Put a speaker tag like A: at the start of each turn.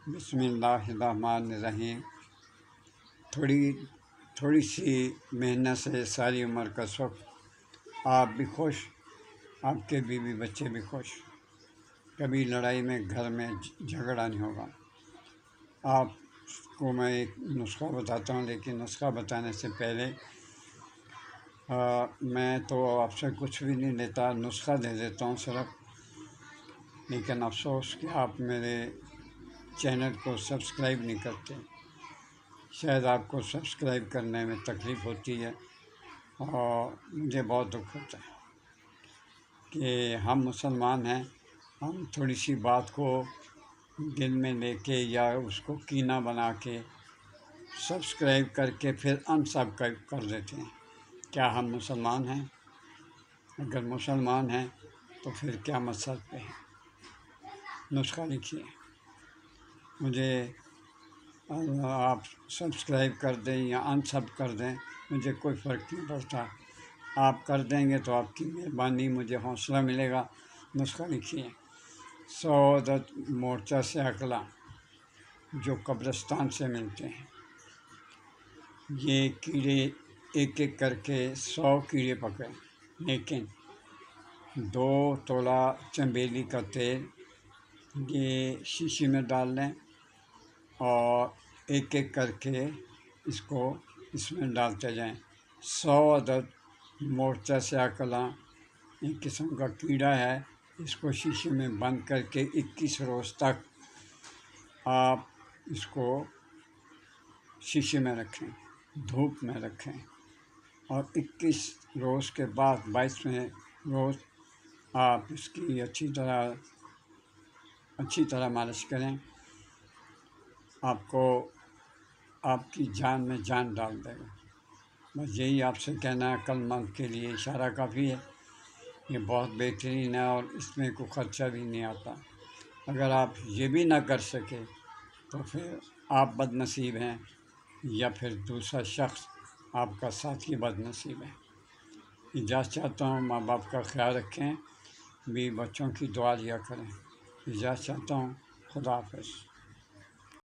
A: بسم اللہ الرحمن الرحیم۔ تھوڑی سی محنت سے ساری عمر کا سخ، آپ بھی خوش، آپ کے بیوی بچے بھی خوش، کبھی لڑائی میں گھر میں جھگڑا نہیں ہوگا۔ آپ کو میں ایک نسخہ بتاتا ہوں، لیکن نسخہ بتانے سے پہلے میں تو آپ سے کچھ بھی نہیں لیتا، نسخہ دے دیتا ہوں صرف۔ لیکن افسوس کہ آپ میرے چینل کو سبسکرائب نہیں کرتے۔ شاید آپ کو سبسکرائب کرنے میں تکلیف ہوتی ہے، اور مجھے بہت دکھ ہوتا ہے کہ ہم مسلمان ہیں، ہم تھوڑی سی بات کو دل میں لے کے یا اس کو کینہ بنا کے سبسکرائب کر کے پھر انسبسکرائب کر دیتے ہیں۔ کیا ہم مسلمان ہیں؟ اگر مسلمان ہیں تو پھر کیا مقصد پہ ہے؟ نسخہ لکھیے، مجھے آپ سبسکرائب کر دیں یا انسب کر دیں، مجھے کوئی فرق نہیں پڑتا۔ آپ کر دیں گے تو آپ کی مہربانی، مجھے حوصلہ ملے گا۔ نسخہ لکھیے، سعادت مورچہ سے اکلا جو قبرستان سے ملتے ہیں، یہ کیڑے ایک ایک کر کے 100 کیڑے پکڑیں، لیکن 2 تولا چنبیلی کا تیل یہ شیشے میں ڈال لیں، اور ایک ایک کر کے اس میں ڈالتے جائیں۔ 100 عدد مورچہ سے اکلا ایک قسم کا کیڑا ہے، اس کو شیشے میں بند کر کے 21 روز تک آپ اس کو شیشے میں رکھیں، دھوپ میں رکھیں، اور 21 روز کے بعد 22ویں روز آپ اس کی اچھی طرح مالش کریں۔ آپ کو آپ کی جان میں جان ڈال دے گا۔ بس یہی آپ سے کہنا ہے، عقل مند کے لیے اشارہ کافی ہے۔ یہ بہت بہترین ہے، اور اس میں کوئی خرچہ بھی نہیں آتا۔ اگر آپ یہ بھی نہ کر سکے تو پھر آپ بد نصیب ہیں، یا پھر دوسرا شخص آپ کا ساتھی بد نصیب ہے۔ اجازت چاہتا ہوں، ماں باپ کا خیال رکھیں، بھی بچوں کی دعا لیا کریں۔ اجازت چاہتا ہوں، خدا حافظ۔